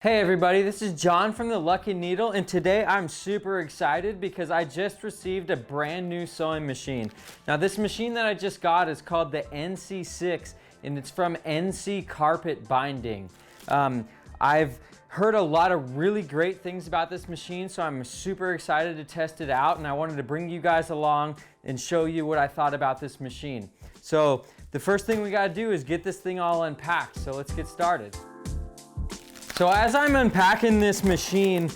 Hey everybody, this is John from the Lucky Needle, and today I'm super excited because I just received a brand new sewing machine. Now this machine that I just got is called the NC6 and it's from NC Carpet Binding. I've heard a lot of really great things about this machine, so I'm super excited to test it out, and I wanted to bring you guys along and show you what I thought about this machine. So the first thing we gotta do is get this thing all unpacked, so let's get started. So as I'm unpacking this machine,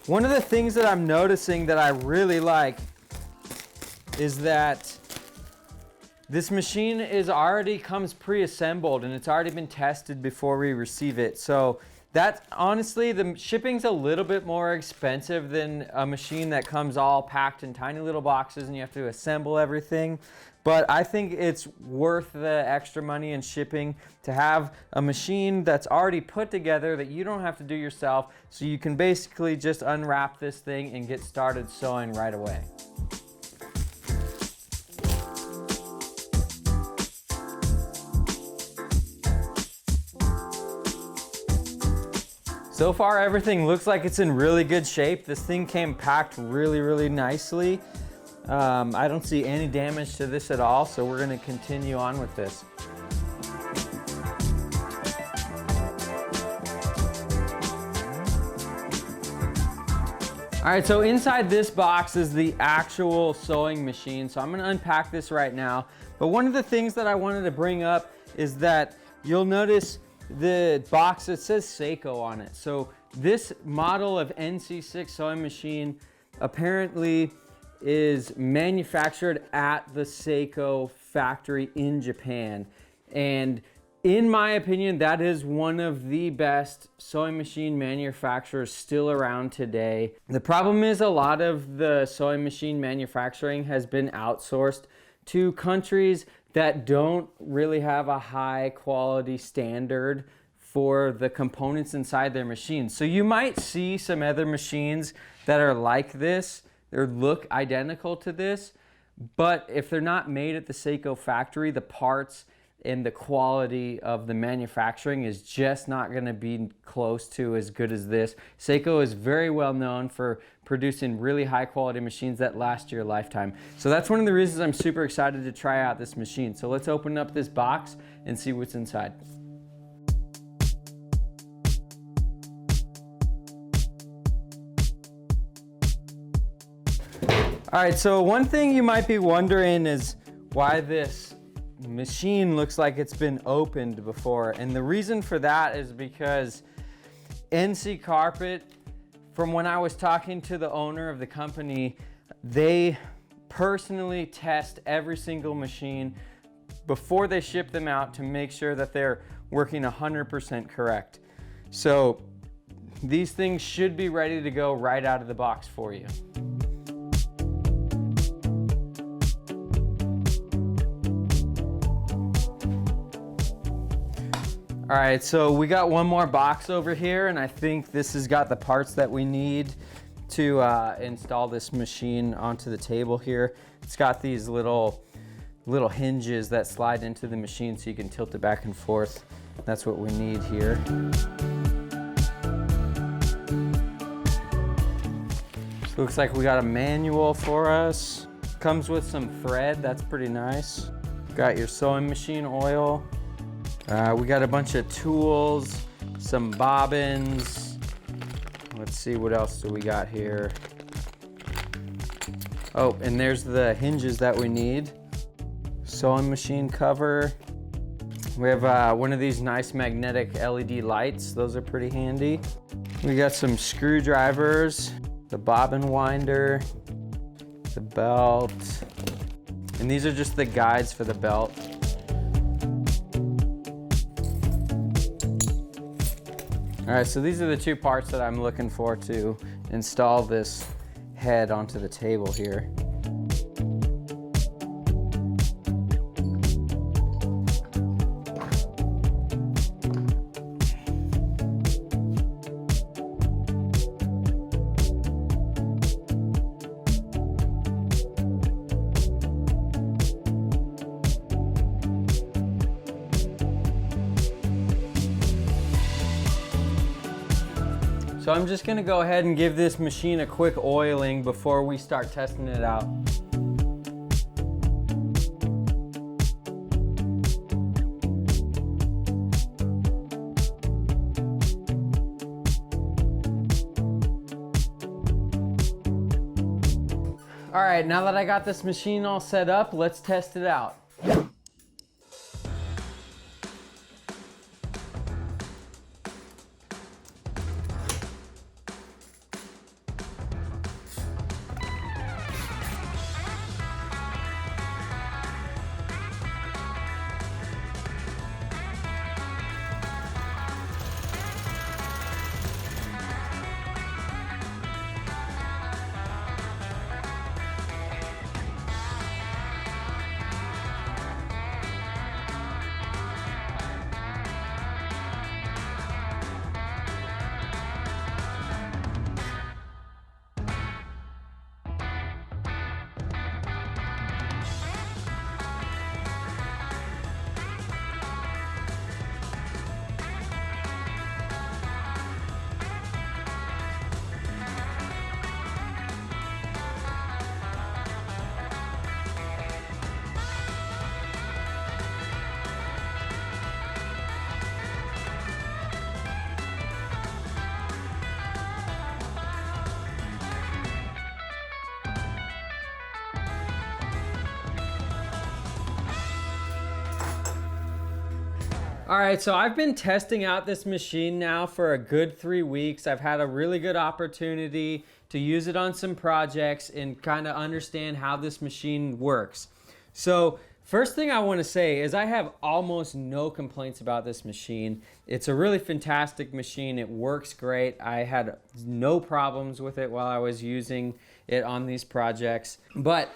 one of the things that I'm noticing that I really like is that this machine already comes pre-assembled and it's already been tested before we receive it. So that honestly, the shipping's a little bit more expensive than a machine that comes all packed in tiny little boxes and you have to assemble everything. But I think it's worth the extra money in shipping to have a machine that's already put together that you don't have to do yourself, so you can basically just unwrap this thing and get started sewing right away. So far everything looks like it's in really good shape. This thing came packed really nicely. I don't see any damage to this at all, so we're going to continue on with this. All right, so inside this box is the actual sewing machine, so I'm going to unpack this right now. But one of the things that I wanted to bring up is that you'll notice the box that says Seiko on it. So this model of NC6 sewing machine apparently is manufactured at the Seiko factory in Japan. And in my opinion, that is one of the best sewing machine manufacturers still around today. The problem is a lot of the sewing machine manufacturing has been outsourced to countries that don't really have a high quality standard for the components inside their machines. So you might see some other machines that are like this, or look identical to this, but if they're not made at the Seiko factory, the parts and the quality of the manufacturing is just not going to be close to as good as this. Seiko is very well known for producing really high quality machines that last your lifetime. So that's one of the reasons I'm super excited to try out this machine. So let's open up this box and see what's inside. All right, so one thing you might be wondering is why this machine looks like it's been opened before. And the reason for that is because NC Carpet, from when I was talking to the owner of the company, they personally test every single machine before they ship them out to make sure that they're working 100% correct. So these things should be ready to go right out of the box for you. All right, so we got one more box over here, and I think this has got the parts that we need to install this machine onto the table here. It's got these little hinges that slide into the machine so you can tilt it back and forth. That's what we need here. So it looks like we got a manual for us. Comes with some thread, that's pretty nice. Got your sewing machine oil. We got a bunch of tools, some bobbins. Let's see, what else do we got here? Oh, and there's the hinges that we need. Sewing machine cover. We have one of these nice magnetic LED lights. Those are pretty handy. We got some screwdrivers, the bobbin winder, the belt. And these are just the guides for the belt. All right, so these are the two parts that I'm looking for to install this head onto the table here. So I'm just gonna go ahead and give this machine a quick oiling before we start testing it out. All right, now that I got this machine all set up, let's test it out. All right, so I've been testing out this machine now for a good 3 weeks. I've had a really good opportunity to use it on some projects and kind of understand how this machine works. So first thing I want to say is I have almost no complaints about this machine. It's a really fantastic machine. It works great. I had no problems with it while I was using it on these projects. But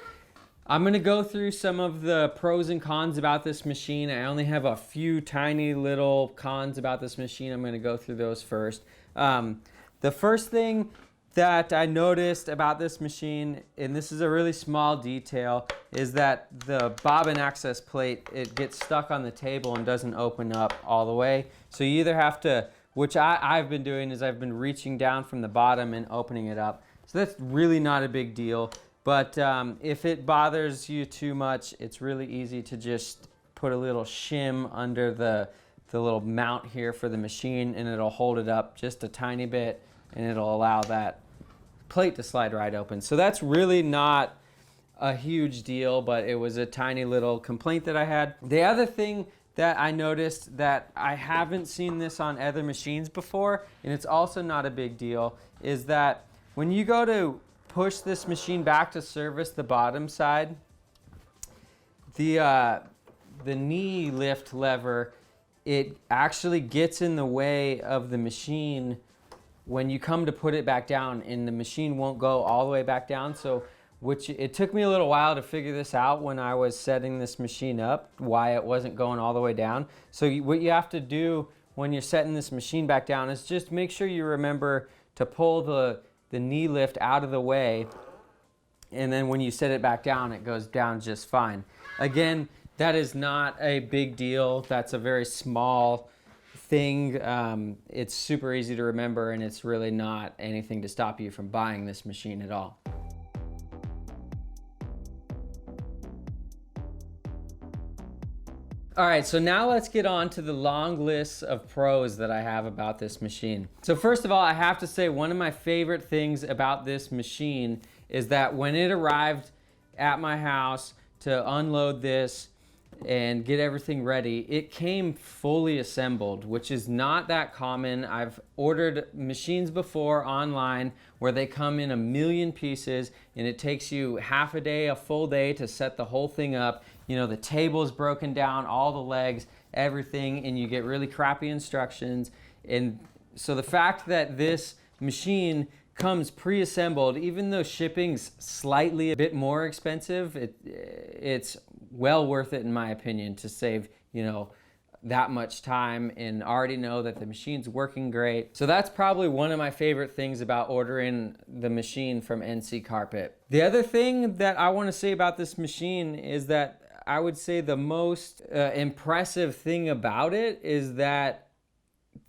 I'm going to go through some of the pros and cons about this machine. I only have a few tiny little cons about this machine. I'm going to go through those first. The first thing that I noticed about this machine, and this is a really small detail, is that the bobbin access plate, it gets stuck on the table and doesn't open up all the way. So you either have to, which I've been doing, is I've been reaching down from the bottom and opening it up. So that's really not a big deal. But if it bothers you too much, it's really easy to just put a little shim under the little mount here for the machine, and it'll hold it up just a tiny bit, and it'll allow that plate to slide right open. So that's really not a huge deal, but it was a tiny little complaint that I had. The other thing that I noticed that I haven't seen this on other machines before, and it's also not a big deal, is that when you go to push this machine back to service the bottom side, the knee lift lever, it actually gets in the way of the machine when you come to put it back down, and the machine won't go all the way back down. So it took me a little while to figure this out when I was setting this machine up, why it wasn't going all the way down. So what you have to do when you're setting this machine back down is just make sure you remember to pull the knee lift out of the way, and then when you set it back down, it goes down just fine. Again, that is not a big deal. That's a very small thing. It's super easy to remember, and it's really not anything to stop you from buying this machine at all. All right, so now let's get on to the long list of pros that I have about this machine. So first of all, I have to say one of my favorite things about this machine is that when it arrived at my house to unload this and get everything ready, it came fully assembled, which is not that common. I've ordered machines before online where they come in a million pieces, and it takes you half a day, a full day to set the whole thing up. You know, the table's broken down, all the legs, everything, and you get really crappy instructions. And so the fact that this machine comes pre-assembled, even though shipping's slightly a bit more expensive, it's well worth it in my opinion to save, you know, that much time and already know that the machine's working great. So that's probably one of my favorite things about ordering the machine from NC Carpet. The other thing that I want to say about this machine is that I would say the most impressive thing about it is that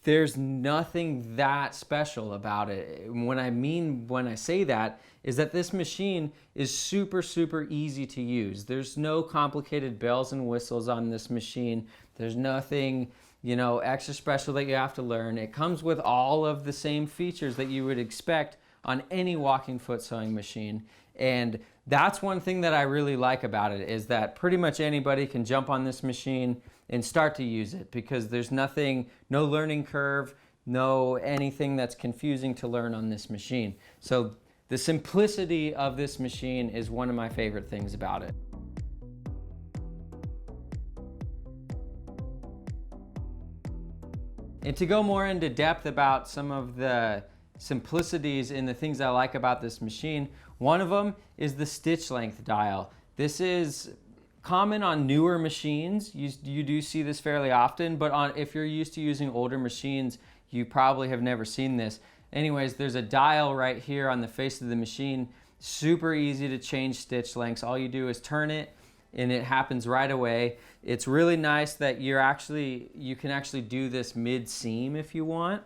there's nothing that special about it. What I mean when I say that is that this machine is super, super easy to use. There's no complicated bells and whistles on this machine. There's nothing, you know, extra special that you have to learn. It comes with all of the same features that you would expect on any walking foot sewing machine. And that's one thing that I really like about it, is that pretty much anybody can jump on this machine and start to use it, because there's nothing, no learning curve, no anything that's confusing to learn on this machine. So the simplicity of this machine is one of my favorite things about it. And to go more into depth about some of the simplicities and the things I like about this machine, one of them is the stitch length dial. This is common on newer machines. You do see this fairly often, but if you're used to using older machines, you probably have never seen this. Anyways, there's a dial right here on the face of the machine. Super easy to change stitch lengths. All you do is turn it and it happens right away. It's really nice that you can actually do this mid-seam if you want.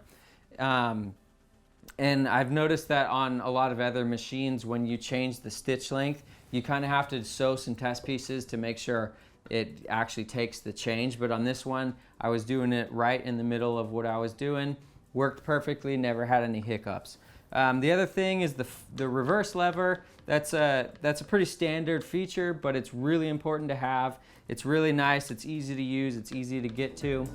And I've noticed that on a lot of other machines, when you change the stitch length, you kind of have to sew some test pieces to make sure it actually takes the change. But on this one, I was doing it right in the middle of what I was doing. Worked perfectly, never had any hiccups. The other thing is the reverse lever. That's a pretty standard feature, but it's really important to have. It's really nice, it's easy to use, it's easy to get to.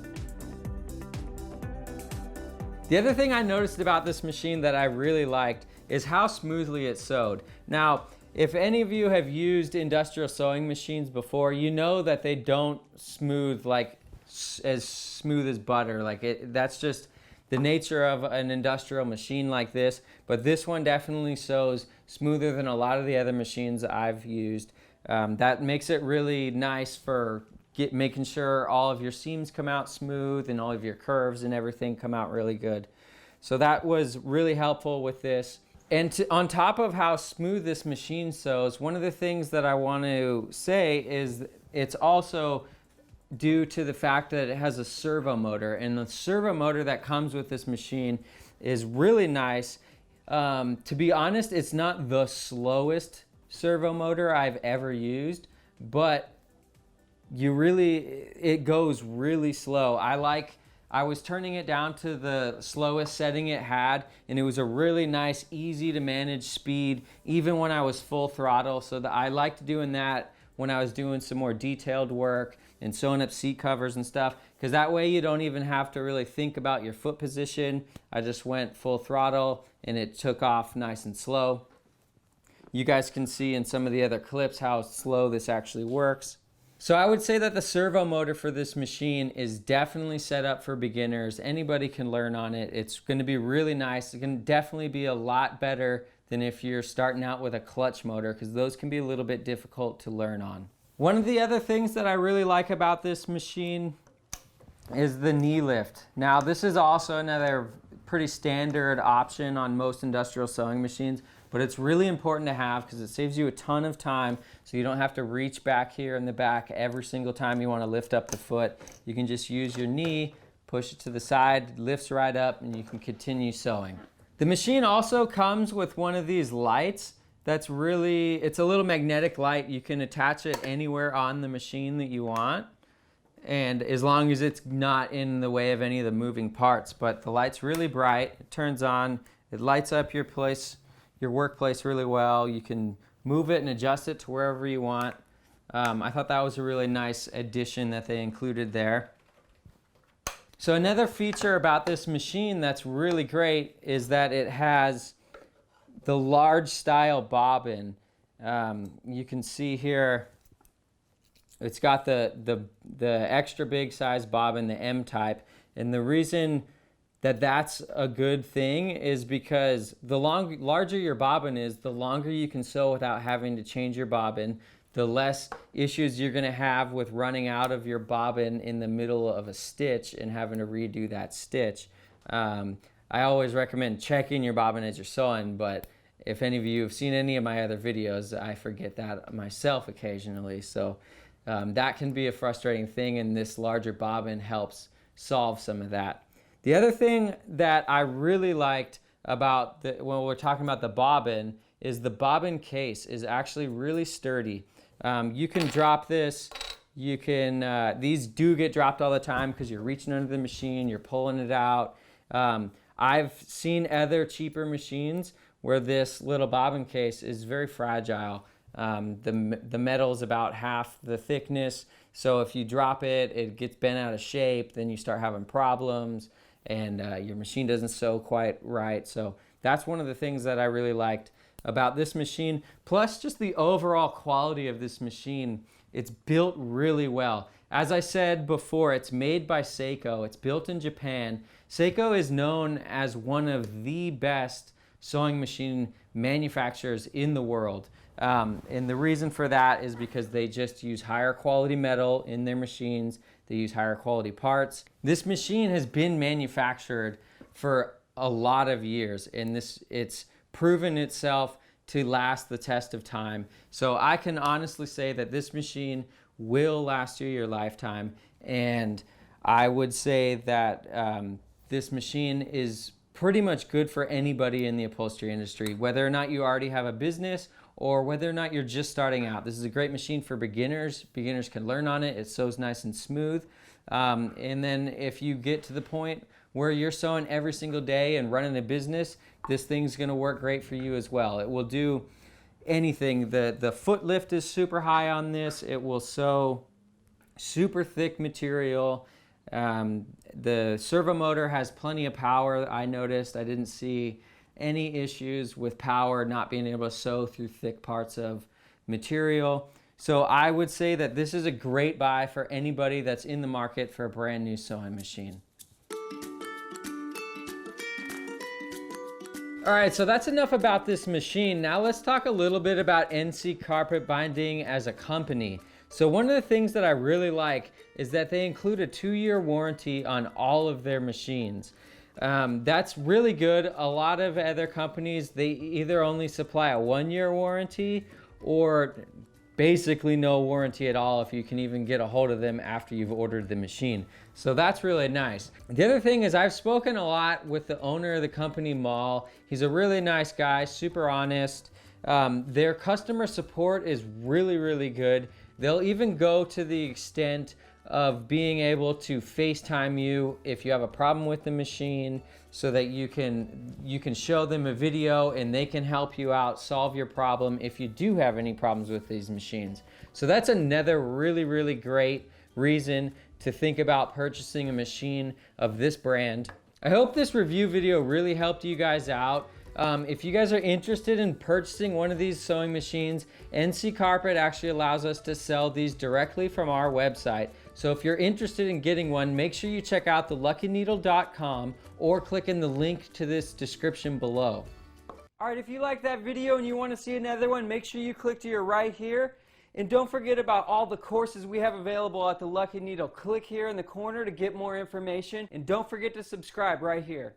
The other thing I noticed about this machine that I really liked is how smoothly it sewed. Now, if any of you have used industrial sewing machines before, you know that they don't smooth like as smooth as butter. That's just the nature of an industrial machine like this. But this one definitely sews smoother than a lot of the other machines I've used. That makes it really nice for making sure all of your seams come out smooth and all of your curves and everything come out really good. So that was really helpful with this. And on top of how smooth this machine sews, one of the things that I want to say is it's also due to the fact that it has a servo motor. And the servo motor that comes with this machine is really nice. To be honest, it's not the slowest servo motor I've ever used, but it goes really slow. I was turning it down to the slowest setting it had, and it was a really nice, easy to manage speed, even when I was full throttle. So I liked doing that when I was doing some more detailed work and sewing up seat covers and stuff, because that way you don't even have to really think about your foot position. I just went full throttle and it took off nice and slow. You guys can see in some of the other clips how slow this actually works. So I would say that the servo motor for this machine is definitely set up for beginners. Anybody can learn on it. It's going to be really nice. It can definitely be a lot better than if you're starting out with a clutch motor, because those can be a little bit difficult to learn on. One of the other things that I really like about this machine is the knee lift. Now, this is also another pretty standard option on most industrial sewing machines, but it's really important to have because it saves you a ton of time, so you don't have to reach back here in the back every single time you want to lift up the foot. You can just use your knee, push it to the side, lifts right up, and you can continue sewing. The machine also comes with one of these lights it's a little magnetic light. You can attach it anywhere on the machine that you want, and as long as it's not in the way of any of the moving parts. But the light's really bright, it turns on, it lights up your workplace really well. You can move it and adjust it to wherever you want. I thought that was a really nice addition that they included there. So another feature about this machine that's really great is that it has the large style bobbin. You can see here it's got the extra big size bobbin, the M type, and the reason that that's a good thing is because the larger your bobbin is, the longer you can sew without having to change your bobbin, the less issues you're going to have with running out of your bobbin in the middle of a stitch and having to redo that stitch. I always recommend checking your bobbin as you're sewing, but if any of you have seen any of my other videos, I forget that myself occasionally. So that can be a frustrating thing, and this larger bobbin helps solve some of that. The other thing that I really liked about when we're talking about the bobbin is the bobbin case is actually really sturdy. You can drop this. You can, these do get dropped all the time because you're reaching under the machine, you're pulling it out. I've seen other cheaper machines where this little bobbin case is very fragile. The metal is about half the thickness, so if you drop it, it gets bent out of shape, then you start having problems, and your machine doesn't sew quite right. So that's one of the things that I really liked about this machine, plus just the overall quality of this machine. It's built really well. As I said before, it's made by Seiko. It's built in Japan. Seiko is known as one of the best sewing machine manufacturers in the world. And the reason for that is because they just use higher quality metal in their machines. They use higher quality parts. This machine has been manufactured for a lot of years, and it's proven itself to last the test of time. So I can honestly say that this machine will last you your lifetime, and I would say that this machine is pretty much good for anybody in the upholstery industry, whether or not you already have a business or whether or not you're just starting out. This is a great machine for beginners. Beginners can learn on it. It sews nice and smooth. And then if you get to the point where you're sewing every single day and running a business, this thing's gonna work great for you as well. It will do anything. The foot lift is super high on this. It will sew super thick material. The servo motor has plenty of power. I noticed I didn't see any issues with power not being able to sew through thick parts of material. So I would say that this is a great buy for anybody that's in the market for a brand new sewing machine. All right, so that's enough about this machine. Now let's talk a little bit about NC Carpet Binding as a company. So one of the things that I really like is that they include a 2-year warranty on all of their machines. That's really good. A lot of other companies, they either only supply a 1-year warranty or basically no warranty at all if you can even get a hold of them after you've ordered the machine. So that's really nice. The other thing is I've spoken a lot with the owner of the company, Mal. He's a really nice guy, super honest. Their customer support is really, really good. They'll even go to the extent of being able to FaceTime you if you have a problem with the machine, so that you can show them a video and they can help you out, solve your problem if you do have any problems with these machines. So that's another really, really great reason to think about purchasing a machine of this brand. I hope this review video really helped you guys out. If you guys are interested in purchasing one of these sewing machines, NC Carpet actually allows us to sell these directly from our website. So if you're interested in getting one, make sure you check out theluckyneedle.com or click in the link to this description below. All right, if you like that video and you want to see another one, make sure you click to your right here. And don't forget about all the courses we have available at The Lucky Needle. Click here in the corner to get more information. And don't forget to subscribe right here.